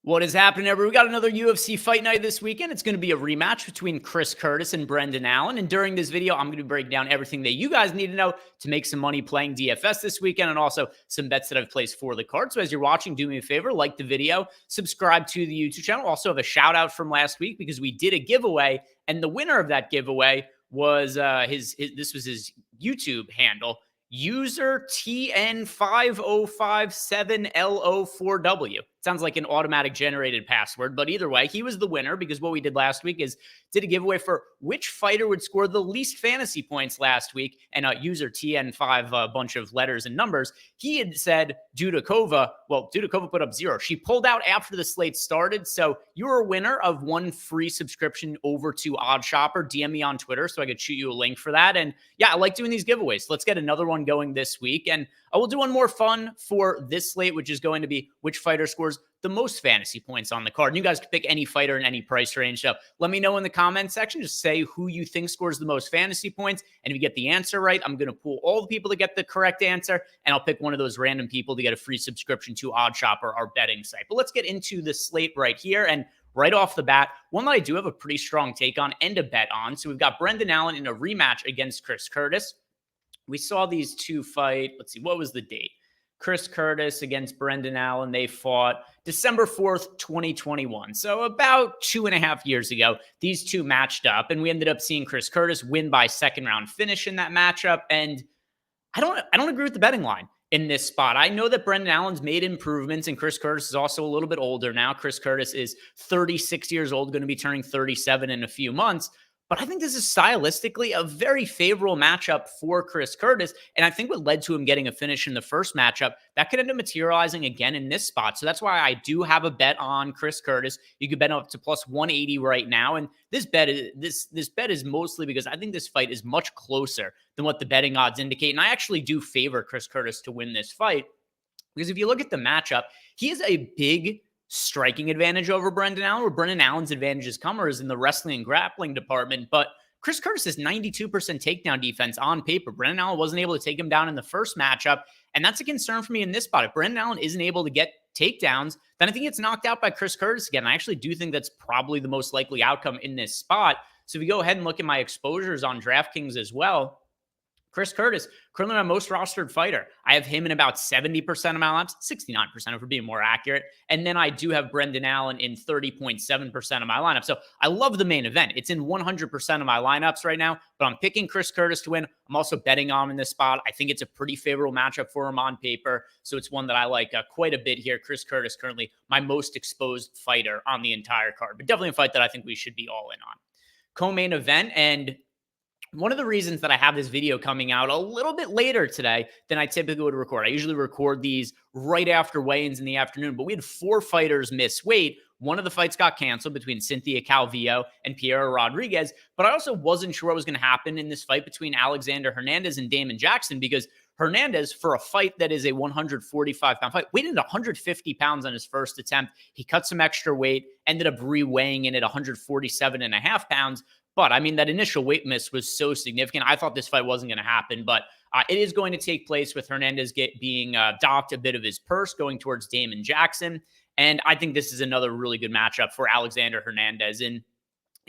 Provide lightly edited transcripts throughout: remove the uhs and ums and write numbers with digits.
What is happening, everybody? We got another UFC fight night this weekend. It's going to be a rematch between Chris Curtis and Brendan Allen. And during this video, I'm going to be breaking down everything that you guys need to know to make some money playing DFS this weekend, and also some bets that I've placed for the card. So as you're watching, do me a favor, like the video, subscribe to the YouTube channel. Also have a shout out from last week because we did a giveaway, and the winner of that giveaway was this was his YouTube handle, user TN5057LO4W. Sounds like an automatic generated password, but either way, he was the winner because what we did last week is did a giveaway for which fighter would score the least fantasy points last week. And user TN5, a bunch of letters and numbers, he had said Dudakova. Well, Dudakova put up 0. She pulled out after the slate started. So you're a winner of one free subscription over to OddsShopper. DM me on Twitter so I could shoot you a link for that. And yeah, I like doing these giveaways. Let's get another one going this week. And I will do one more fun for this slate, which is going to be which fighter scores the most fantasy points on the card. And you guys can pick any fighter in any price range. So let me know in the comment section. Just say who you think scores the most fantasy points. And if you get the answer right, I'm going to pull all the people to get the correct answer. And I'll pick one of those random people to get a free subscription to OddsShopper, our betting site. But let's get into the slate right here. And right off the bat, one that I do have a pretty strong take on and a bet on. So we've got Brendan Allen in a rematch against Chris Curtis. We saw these two fight. Let's see, what was the date? Chris Curtis against Brendan Allen. They fought December 4th, 2021. So about 2.5 years ago, these two matched up, and we ended up seeing Chris Curtis win by second round finish in that matchup. And I don't agree with the betting line in this spot. I know that Brendan Allen's made improvements, and Chris Curtis is also a little bit older now. Chris Curtis is 36 years old, going to be turning 37 in a few months. But I think this is stylistically a very favorable matchup for Chris Curtis. And I think what led to him getting a finish in the first matchup, that could end up materializing again in this spot. So that's why I do have a bet on Chris Curtis. You could bet up to plus 180 right now. And this bet is mostly because I think this fight is much closer than what the betting odds indicate. And I actually do favor Chris Curtis to win this fight. Because if you look at the matchup, he has a big striking advantage over Brendan Allen, where Brendan Allen's advantages is in the wrestling and grappling department. But Chris Curtis has 92% takedown defense on paper. Brendan Allen wasn't able to take him down in the first matchup, and that's a concern for me in this spot. If Brendan Allen isn't able to get takedowns, then I think it's knocked out by Chris Curtis again. I actually do think that's probably the most likely outcome in this spot. So if you go ahead and look at my exposures on DraftKings as well, Chris Curtis, currently my most rostered fighter. I have him in about 70% of my lineups, 69% if we're being more accurate. And then I do have Brendan Allen in 30.7% of my lineup. So I love the main event. It's in 100% of my lineups right now, but I'm picking Chris Curtis to win. I'm also betting on him in this spot. I think it's a pretty favorable matchup for him on paper. So it's one that I like quite a bit here. Chris Curtis, currently my most exposed fighter on the entire card, but definitely a fight that I think we should be all in on. Co-main event, and one of the reasons that I have this video coming out a little bit later today than I typically would record. I usually record these right after weigh-ins in the afternoon, but we had 4 fighters miss weight. One of the fights got canceled between Cynthia Calvillo and Piera Rodriguez, but I also wasn't sure what was going to happen in this fight between Alexander Hernandez and Damon Jackson, because Hernandez, for a fight that is a 145-pound fight, weighed in 150 pounds on his first attempt. He cut some extra weight, ended up re-weighing in at 147.5 pounds. But I mean, that initial weight miss was so significant. I thought this fight wasn't going to happen, but it is going to take place with Hernandez being docked a bit of his purse going towards Damon Jackson. And I think this is another really good matchup for Alexander Hernandez. In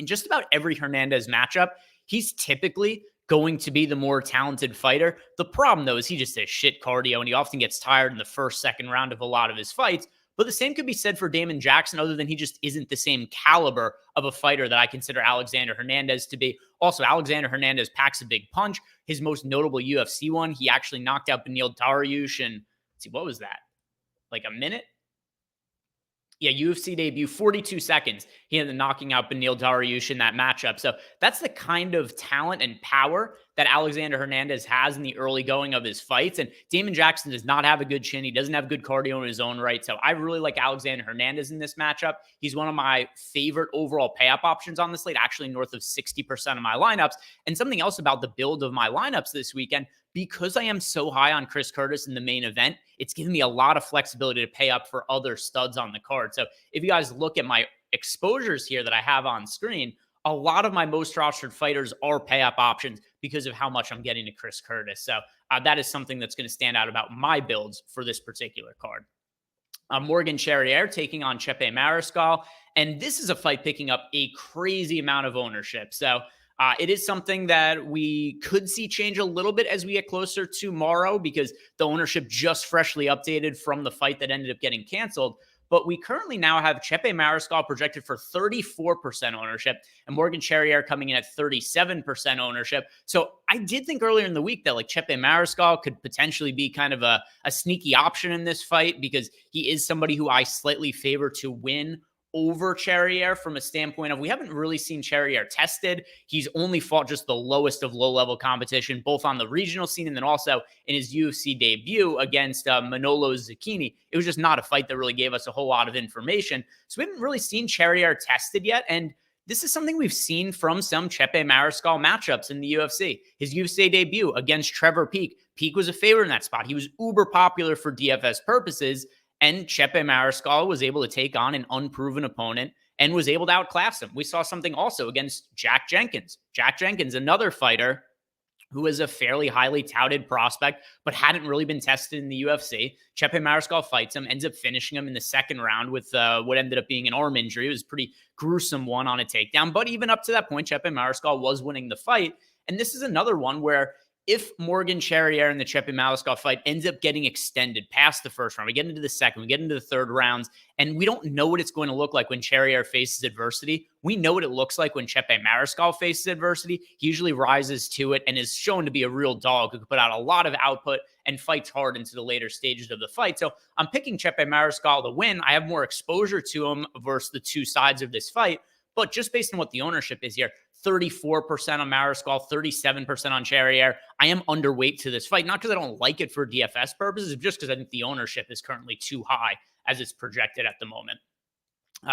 just about every Hernandez matchup, he's typically going to be the more talented fighter. The problem, though, is he just has shit cardio, and he often gets tired in the first, second round of a lot of his fights. But the same could be said for Damon Jackson, other than he just isn't the same caliber of a fighter that I consider Alexander Hernandez to be. Also, Alexander Hernandez packs a big punch. His most notable UFC one, he actually knocked out Beneil Dariush in, let's see, what was that? Like a minute? Yeah, UFC debut, 42 seconds. He ended up knocking out Beneil Dariush in that matchup. So that's the kind of talent and power that Alexander Hernandez has in the early going of his fights. And Damon Jackson does not have a good chin. He doesn't have good cardio in his own right. So I really like Alexander Hernandez in this matchup. He's one of my favorite overall pay-up options on the slate, actually north of 60% of my lineups. And something else about the build of my lineups this weekend, because I am so high on Chris Curtis in the main event, it's giving me a lot of flexibility to pay up for other studs on the card. So if you guys look at my exposures here that I have on screen, a lot of my most rostered fighters are pay-up options because of how much I'm getting to Chris Curtis. So that is something that's going to stand out about my builds for this particular card. Morgan Charrier taking on Chepe Mariscal. And this is a fight picking up a crazy amount of ownership. So it is something that we could see change a little bit as we get closer to tomorrow because the ownership just freshly updated from the fight that ended up getting canceled. But we currently now have Chepe Mariscal projected for 34% ownership and Morgan Charrier coming in at 37% ownership. So I did think earlier in the week that like Chepe Mariscal could potentially be kind of a sneaky option in this fight because he is somebody who I slightly favor to win over Charrier from a standpoint of we haven't really seen Charrier tested. He's only fought just the lowest of low-level competition, both on the regional scene and then also in his UFC debut against Manolo Zucchini. It was just not a fight that really gave us a whole lot of information. So we haven't really seen Charrier tested yet, and this is something we've seen from some Chepe Mariscal matchups in the UFC. His UFC debut against Trevor Peek. Peek was a favorite in that spot. He was uber popular for DFS purposes, and Chepe Mariscal was able to take on an unproven opponent and was able to outclass him. We saw something also against Jack Jenkins. Jack Jenkins, another fighter who is a fairly highly touted prospect, but hadn't really been tested in the UFC. Chepe Mariscal fights him, ends up finishing him in the second round with what ended up being an arm injury. It was a pretty gruesome one on a takedown. But even up to that point, Chepe Mariscal was winning the fight. And this is another one where if Morgan Charrier in the Chepe Mariscal fight ends up getting extended past the first round, we get into the second, we get into the third rounds, and we don't know what it's going to look like when Charrier faces adversity. We know what it looks like when Chepe Mariscal faces adversity. He usually rises to it and is shown to be a real dog who can put out a lot of output and fights hard into the later stages of the fight. So I'm picking Chepe Mariscal to win. I have more exposure to him versus the two sides of this fight. But just based on what the ownership is here, 34% on Mariscal, 37% on Charrier. I am underweight to this fight, not because I don't like it for DFS purposes, just because I think the ownership is currently too high as it's projected at the moment.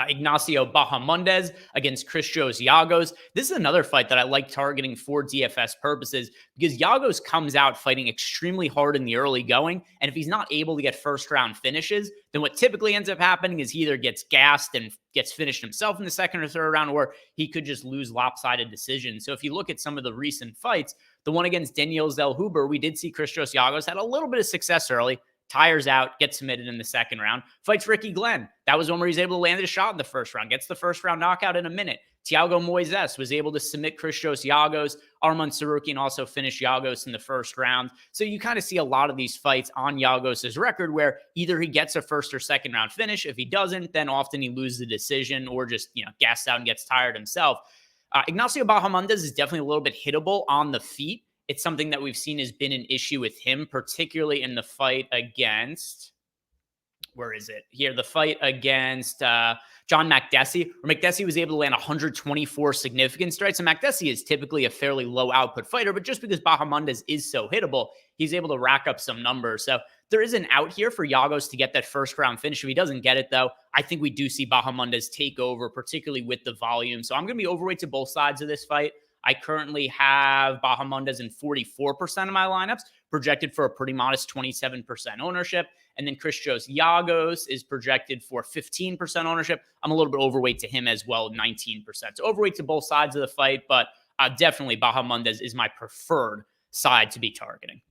Ignacio Bahamondes against Christos Giagos. This is another fight that I like targeting for DFS purposes because Giagos comes out fighting extremely hard in the early going. And if he's not able to get first round finishes, then what typically ends up happening is he either gets gassed and gets finished himself in the second or third round, or he could just lose lopsided decisions. So if you look at some of the recent fights, the one against Daniel Zellhuber, we did see Christos Giagos had a little bit of success early. Tires out, gets submitted in the second round, fights Ricky Glenn. That was one where he's able to land a shot in the first round, gets the first round knockout in a minute. Thiago Moises was able to submit Christos Giagos. Arman Sarukian also finished Giagos in the first round. So you kind of see a lot of these fights on Giagos' record where either he gets a first or second round finish. If he doesn't, then often he loses the decision or just, gasses out and gets tired himself. Ignacio Bahamondes is definitely a little bit hittable on the feet. It's something that we've seen has been an issue with him, particularly in the fight against, where is it? Here, the fight against John Makdessi, where Makdessi was able to land 124 significant strikes. And Makdessi is typically a fairly low output fighter, but just because Bahamondes is so hittable, he's able to rack up some numbers. So there is an out here for Giagos to get that first round finish. If he doesn't get it, though, I think we do see Bahamondes take over, particularly with the volume. So I'm going to be overweight to both sides of this fight. I currently have Bahamondes in 44% of my lineups, projected for a pretty modest 27% ownership. And then Christos Giagos is projected for 15% ownership. I'm a little bit overweight to him as well, 19%. So overweight to both sides of the fight, but definitely Bahamondes is my preferred side to be targeting.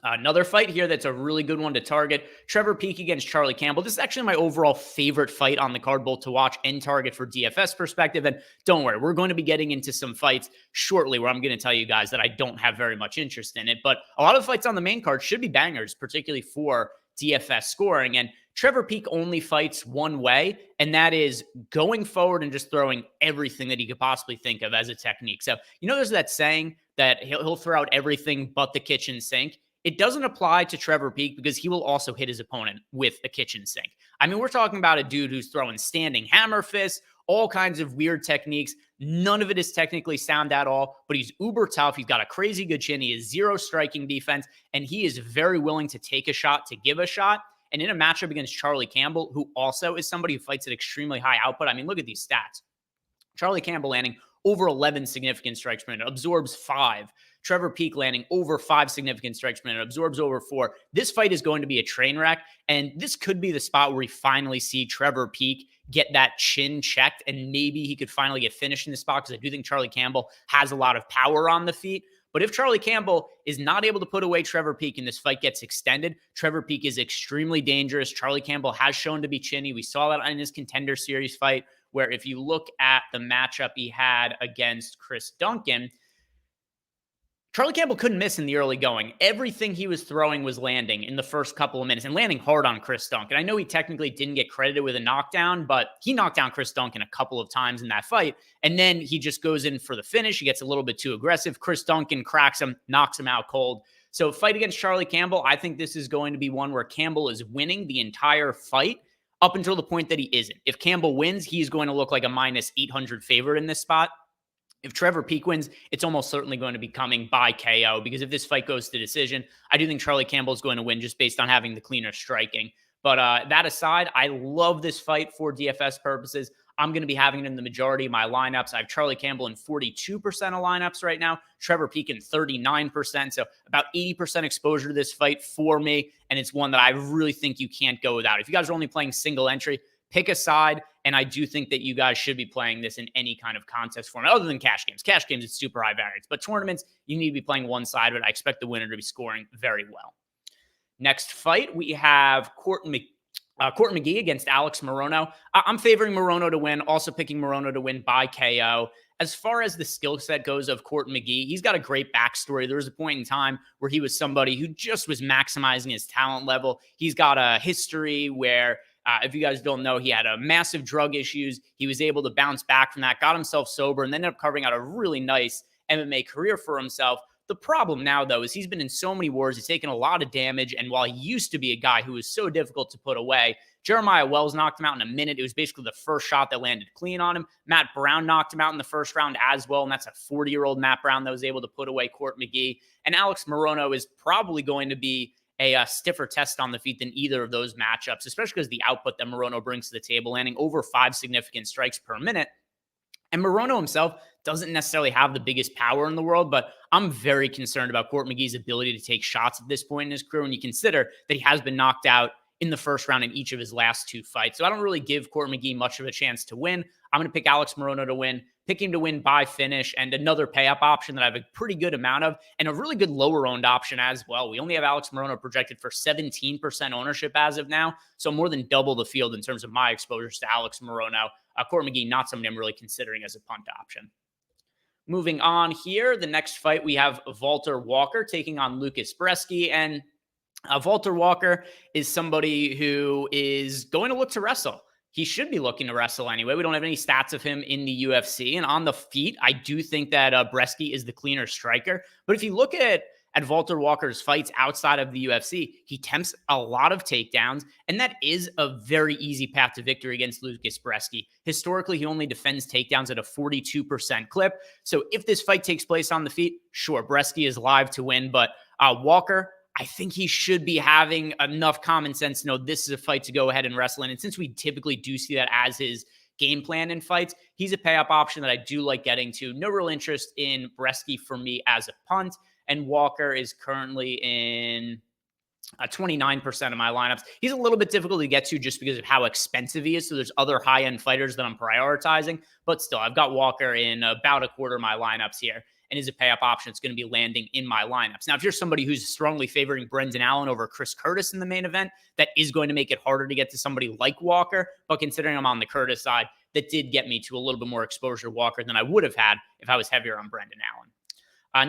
Another fight here that's a really good one to target, Trevor Peek against Charlie Campbell. This is actually my overall favorite fight on the card, both to watch and target for DFS perspective. And don't worry, we're going to be getting into some fights shortly where I'm going to tell you guys that I don't have very much interest in it. But a lot of the fights on the main card should be bangers, particularly for DFS scoring. And Trevor Peek only fights one way, and that is going forward and just throwing everything that he could possibly think of as a technique. So, there's that saying that he'll throw out everything but the kitchen sink. It doesn't apply to Trevor Peek because he will also hit his opponent with a kitchen sink. I mean, we're talking about a dude who's throwing standing hammer fists, all kinds of weird techniques. None of it is technically sound at all, but he's uber tough. He's got a crazy good chin. He has zero striking defense, and he is very willing to take a shot to give a shot. And in a matchup against Charlie Campbell, who also is somebody who fights at extremely high output, I mean, look at these stats. Charlie Campbell landing over 11 significant strikes per minute, absorbs 5. Trevor Peek landing over 5 significant strikes per minute, absorbs over 4. This fight is going to be a train wreck, and this could be the spot where we finally see Trevor Peek get that chin checked, and maybe he could finally get finished in the spot because I do think Charlie Campbell has a lot of power on the feet. But if Charlie Campbell is not able to put away Trevor Peek and this fight gets extended, Trevor Peek is extremely dangerous. Charlie Campbell has shown to be chinny. We saw that in his Contender Series fight, where if you look at the matchup he had against Chris Duncan, Charlie Campbell couldn't miss in the early going. Everything he was throwing was landing in the first couple of minutes and landing hard on Chris Duncan. I know he technically didn't get credited with a knockdown, but he knocked down Chris Duncan a couple of times in that fight. And then he just goes in for the finish. He gets a little bit too aggressive. Chris Duncan cracks him, knocks him out cold. So fight against Charlie Campbell, I think this is going to be one where Campbell is winning the entire fight up until the point that he isn't. If Campbell wins, he's going to look like a minus 800 favorite in this spot. If Trevor Peek wins, it's almost certainly going to be coming by KO, because if this fight goes to decision, I do think Charlie Campbell is going to win just based on having the cleaner striking. But that aside, I love this fight for DFS purposes. I'm going to be having it in the majority of my lineups. I have Charlie Campbell in 42% of lineups right now, Trevor Peek in 39%. So about 80% exposure to this fight for me. And it's one that I really think you can't go without. If you guys are only playing single entry, pick a side, and I do think that you guys should be playing this in any kind of contest format other than cash games. Cash games, it's super high variance, but tournaments, you need to be playing one side, but I expect the winner to be scoring very well. Next fight, we have Court McGee against Alex Morono. I'm favoring Morono to win, also picking Morono to win by KO. As far as the skill set goes of Court McGee, he's got a great backstory. There was a point in time where he was somebody who just was maximizing his talent level. He's got a history where if you guys don't know, he had a massive drug issues. He was able to bounce back from that, got himself sober, and then ended up carving out a really nice MMA career for himself. The problem now, though, is he's been in so many wars. He's taken a lot of damage. And while he used to be a guy who was so difficult to put away, Jeremiah Wells knocked him out in a minute. It was basically the first shot that landed clean on him. Matt Brown knocked him out in the first round as well. And that's a 40-year-old Matt Brown that was able to put away Court McGee. And Alex Morono is probably going to be a stiffer test on the feet than either of those matchups, especially because the output that Morono brings to the table, landing over 5 significant strikes per minute. And Morono himself doesn't necessarily have the biggest power in the world, but I'm very concerned about Court McGee's ability to take shots at this point in his career when you consider that he has been knocked out in the first round in each of his last 2 fights. So I don't really give Court McGee much of a chance to win. I'm going to pick Alex Morono to win, pick him to win by finish, and another pay-up option that I have a pretty good amount of, and a really good lower-owned option as well. We only have Alex Morono projected for 17% ownership as of now, so more than double the field in terms of my exposures to Alex Morono. Court McGee, not somebody I'm really considering as a punt option. Moving on here, the next fight, we have Walter Walker taking on Lucas Bresky, and Walter Walker is somebody who is going to look to wrestle. He should be looking to wrestle anyway. We don't have any stats of him in the UFC. And on the feet, I do think that Bresky is the cleaner striker. But if you look at Walter Walker's fights outside of the UFC, he attempts a lot of takedowns. And that is a very easy path to victory against Lucas Bresky. Historically, he only defends takedowns at a 42% clip. So if this fight takes place on the feet, sure, Bresky is live to win. But Walker, I think he should be having enough common sense to know this is a fight to go ahead and wrestle in. And since we typically do see that as his game plan in fights, he's a pay-up option that I do like getting to. No real interest in Bresky for me as a punt. And Walker is currently in 29% of my lineups. He's a little bit difficult to get to just because of how expensive he is. So there's other high-end fighters that I'm prioritizing. But still, I've got Walker in about a quarter of my lineups here. And is a pay-up option. It's going to be landing in my lineups. Now, if you're somebody who's strongly favoring Brendan Allen over Chris Curtis in the main event, that is going to make it harder to get to somebody like Walker. But considering I'm on the Curtis side, that did get me to a little bit more exposure to Walker than I would have had if I was heavier on Brendan Allen.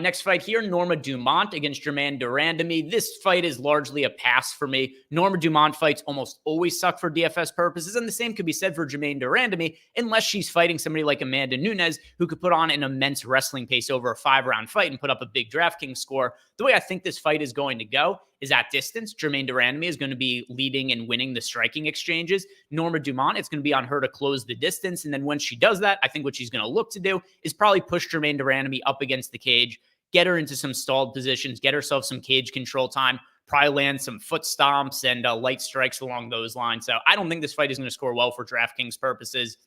Next fight here, Norma Dumont against Germaine de Randamie. This fight is largely a pass for me. Norma Dumont fights almost always suck for DFS purposes, and the same could be said for Germaine de Randamie, unless she's fighting somebody like Amanda Nunes, who could put on an immense wrestling pace over a 5-round fight and put up a big DraftKings score. The way I think this fight is going to go is at distance. Germaine de Randamie is going to be leading and winning the striking exchanges. Norma Dumont, it's going to be on her to close the distance. And then when she does that, I think what she's going to look to do is probably push Germaine de Randamie up against the cage, get her into some stalled positions, get herself some cage control time, probably land some foot stomps and light strikes along those lines. So I don't think this fight is going to score well for DraftKings purposes.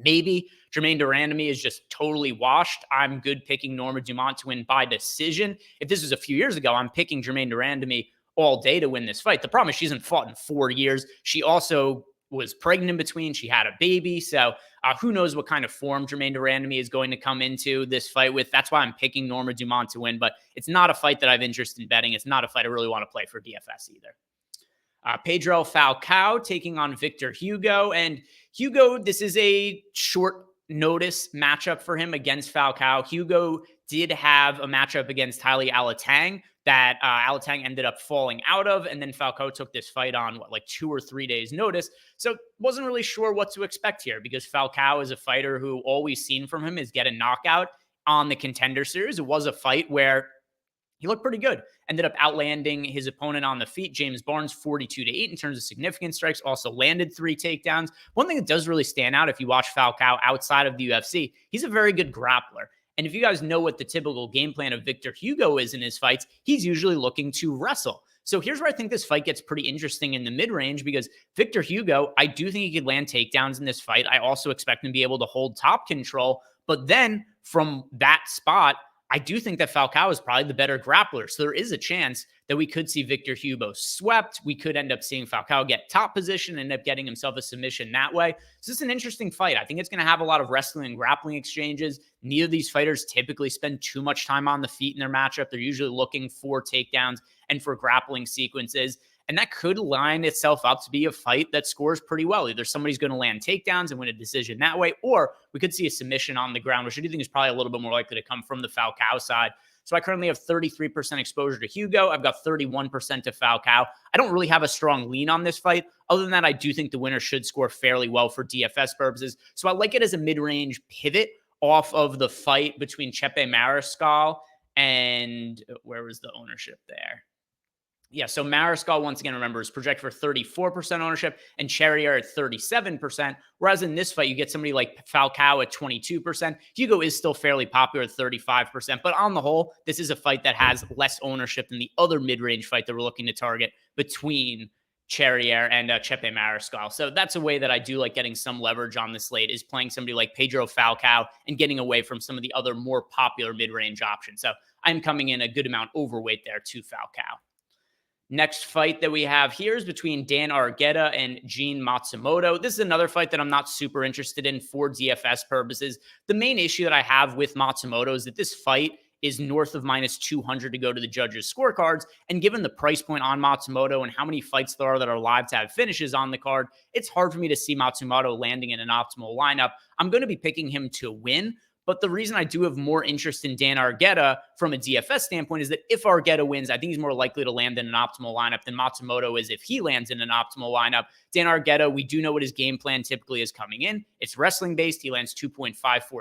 Maybe Germaine de Randamie is just totally washed. I'm good picking Norma Dumont to win by decision. If this was a few years ago, I'm picking Germaine de Randamie all day to win this fight. The problem is she hasn't fought in 4 years. She also was pregnant in between. She had a baby. So who knows what kind of form Germaine de Randamie is going to come into this fight with. That's why I'm picking Norma Dumont to win, but it's not a fight that I have interest in betting. It's not a fight I really want to play for DFS either. Pedro Falcao taking on Victor Hugo. And Hugo, this is a short notice matchup for him against Falcao. Hugo did have a matchup against Haile Alatang that Alatang ended up falling out of, and then Falcao took this fight on, like 2 or 3 days notice. So wasn't really sure what to expect here because Falcao is a fighter who all we've seen from him is get a knockout on the Contender Series. It was a fight where he looked pretty good. Ended up outlanding his opponent on the feet, James Barnes, 42-8 in terms of significant strikes. Also landed 3 takedowns. One thing that does really stand out if you watch Falcao outside of the UFC, he's a very good grappler. And if you guys know what the typical game plan of Victor Hugo is in his fights, he's usually looking to wrestle. So here's where I think this fight gets pretty interesting in the mid-range because Victor Hugo, I do think he could land takedowns in this fight. I also expect him to be able to hold top control. But then from that spot, I do think that Falcao is probably the better grappler. So there is a chance that we could see Victor Hugo swept. We could end up seeing Falcao get top position and end up getting himself a submission that way. So this is an interesting fight. I think it's going to have a lot of wrestling and grappling exchanges. Neither of these fighters typically spend too much time on the feet in their matchup. They're usually looking for takedowns and for grappling sequences. And that could line itself up to be a fight that scores pretty well. Either somebody's going to land takedowns and win a decision that way, or we could see a submission on the ground, which I do think is probably a little bit more likely to come from the Falcao side. So I currently have 33% exposure to Hugo. I've got 31% to Falcao. I don't really have a strong lean on this fight. Other than that, I do think the winner should score fairly well for DFS purposes. So I like it as a mid-range pivot off of the fight between Chepe Mariscal and where was the ownership there? Yeah, so Mariscal, once again, remember, is projected for 34% ownership and Charrier at 37%. Whereas in this fight, you get somebody like Falcao at 22%. Hugo is still fairly popular at 35%. But on the whole, this is a fight that has less ownership than the other mid-range fight that we're looking to target between Charrier and Chepe Mariscal. So that's a way that I do like getting some leverage on the slate is playing somebody like Pedro Falcao and getting away from some of the other more popular mid-range options. So I'm coming in a good amount overweight there to Falcao. Next fight that we have here is between Dan Argueta and Gene Matsumoto. This is another fight that I'm not super interested in for DFS purposes. The main issue that I have with Matsumoto is that this fight is north of minus 200 to go to the judges' scorecards. And given the price point on Matsumoto and how many fights there are that are live to have finishes on the card, it's hard for me to see Matsumoto landing in an optimal lineup. I'm going to be picking him to win. But the reason I do have more interest in Dan Argueta from a DFS standpoint is that if Argueta wins, I think he's more likely to land in an optimal lineup than Matsumoto is if he lands in an optimal lineup. Dan Argueta, we do know what his game plan typically is coming in. It's wrestling-based. He lands 2.54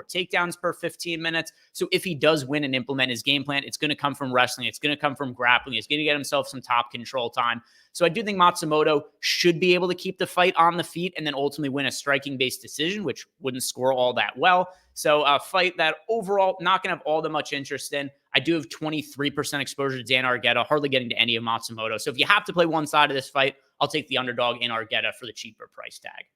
takedowns per 15 minutes. So if he does win and implement his game plan, it's going to come from wrestling. It's going to come from grappling. It's going to get himself some top control time. So I do think Matsumoto should be able to keep the fight on the feet and then ultimately win a striking-based decision, which wouldn't score all that well. So a fight that overall not going to have all that much interest in. I do have 23% exposure to Dan Argueta, hardly getting to any of Matsumoto. So if you have to play one side of this fight, I'll take the underdog in Argueta for the cheaper price tag.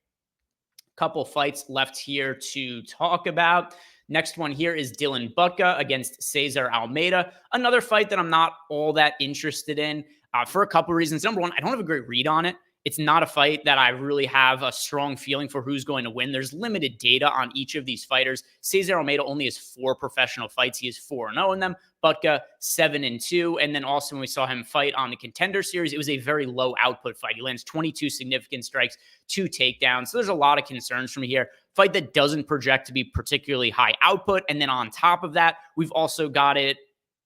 Couple fights left here to talk about. Next one here is Dylan Bucka against Cesar Almeida. Another fight that I'm not all that interested in for a couple of reasons. Number one, I don't have a great read on it. It's not a fight that I really have a strong feeling for who's going to win. There's limited data on each of these fighters. Cesar Almeida only has 4 professional fights. He is 4-0 in them. Bucka 7-2. And then also when we saw him fight on the Contender Series, it was a very low output fight. He lands 22 significant strikes, 2 takedowns. So there's a lot of concerns from here. Fight that doesn't project to be particularly high output. And then on top of that, we've also got it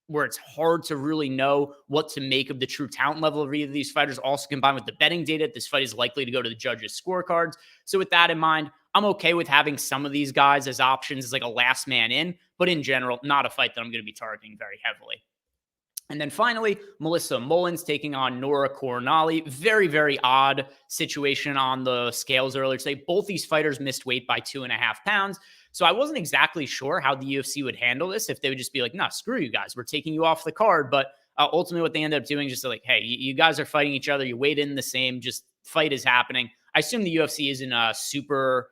where it's hard to really know what to make of the true talent level of either of these fighters. Also combined with the betting data, this fight is likely to go to the judges' scorecards. So with that in mind, I'm okay with having some of these guys as options as like a last man in, but in general, not a fight that I'm going to be targeting very heavily. And then finally, Melissa Mullen's taking on Nora Cornali. Very, very odd situation on the scales earlier today. Both these fighters missed weight by 2.5 pounds. So I wasn't exactly sure how the UFC would handle this, if they would just be like, nah, screw you guys, we're taking you off the card. But ultimately what they ended up doing is just like, hey, you guys are fighting each other. You weighed in the same, just fight is happening. I assume the UFC isn't super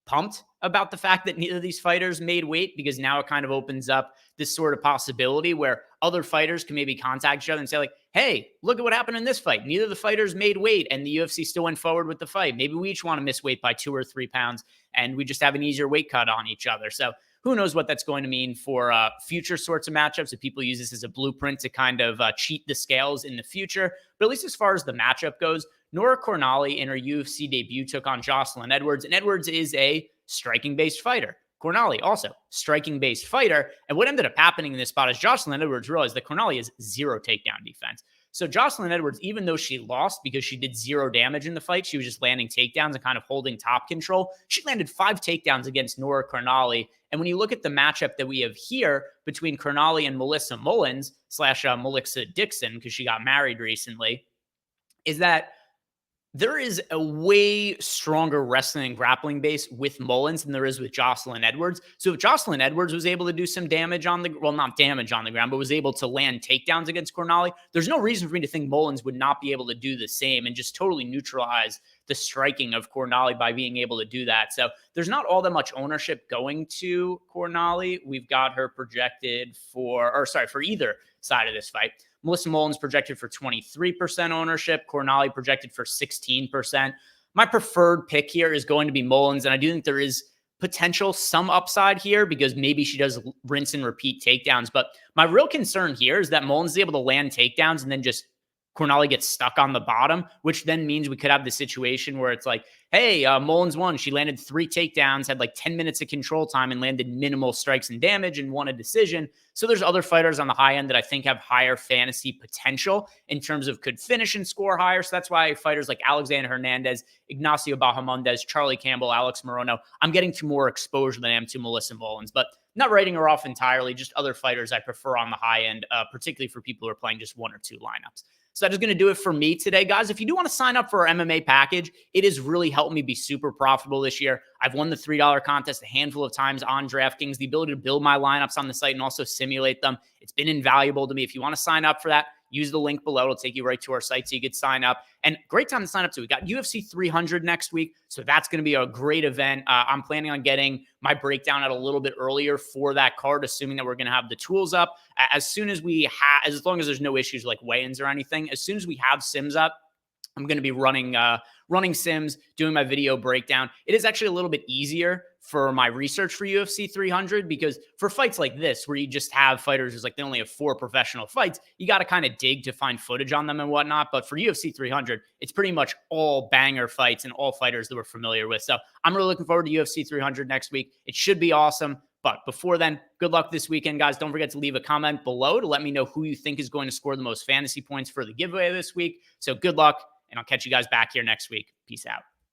pumped about the fact that neither of these fighters made weight, because now it kind of opens up this sort of possibility where other fighters can maybe contact each other and say like, hey, look at what happened in this fight. Neither of the fighters made weight and the UFC still went forward with the fight. Maybe we each want to miss weight by 2 or 3 pounds and we just have an easier weight cut on each other. So who knows what that's going to mean for future sorts of matchups if people use this as a blueprint to kind of cheat the scales in the future. But at least as far as the matchup goes, Nora Cornali in her UFC debut took on Jocelyn Edwards, and Edwards is a striking-based fighter. Cornali also striking-based fighter. And what ended up happening in this spot is Jocelyn Edwards realized that Cornali has 0 takedown defense. So Jocelyn Edwards, even though she lost because she did 0 damage in the fight, she was just landing takedowns and kind of holding top control. She landed 5 takedowns against Nora Cornali. And when you look at the matchup that we have here between Cornali and Melissa Mullins / Melissa Dixon, because she got married recently, is that there is a way stronger wrestling and grappling base with Mullins than there is with Jocelyn Edwards. So if Jocelyn Edwards was able to do some damage on the, well, not damage on the ground, but was able to land takedowns against Cornali, there's no reason for me to think Mullins would not be able to do the same and just totally neutralize the striking of Cornali by being able to do that. So there's not all that much ownership going to Cornali. We've got her projected for either side of this fight. Melissa Mullins projected for 23% ownership. Cornali projected for 16%. My preferred pick here is going to be Mullins, and I do think there is potential some upside here because maybe she does rinse and repeat takedowns. But my real concern here is that Mullins is able to land takedowns and then just Cornali gets stuck on the bottom, which then means we could have the situation where it's like, hey, Mullins won. She landed 3 takedowns, had like 10 minutes of control time and landed minimal strikes and damage and won a decision. So there's other fighters on the high end that I think have higher fantasy potential in terms of could finish and score higher. So that's why fighters like Alexander Hernandez, Ignacio Bahamondes, Charlie Campbell, Alex Morono, I'm getting to more exposure than I am to Melissa Mullins. But not writing her off entirely, just other fighters I prefer on the high end, particularly for people who are playing just 1 or 2 lineups. So that is going to do it for me today, guys. If you do want to sign up for our MMA package, it has really helped me be super profitable this year. I've won the $3 contest a handful of times on DraftKings. The ability to build my lineups on the site and also simulate them, it's been invaluable to me. If you want to sign up for that, use the link below. It'll take you right to our site so you could sign up. And great time to sign up to. We got UFC 300 next week, so that's going to be a great event. I'm planning on getting my breakdown out a little bit earlier for that card, assuming that we're going to have the tools up. As soon as we have, as long as there's no issues like weigh-ins or anything, as soon as we have sims up, I'm going to be running sims, doing my video breakdown. It is actually a little bit easier for my research for UFC 300 because for fights like this, where you just have fighters who's like they only have 4 professional fights, you got to kind of dig to find footage on them and whatnot. But for UFC 300, it's pretty much all banger fights and all fighters that we're familiar with. So I'm really looking forward to UFC 300 next week. It should be awesome. But before then, good luck this weekend, guys. Don't forget to leave a comment below to let me know who you think is going to score the most fantasy points for the giveaway this week. So good luck, and I'll catch you guys back here next week. Peace out.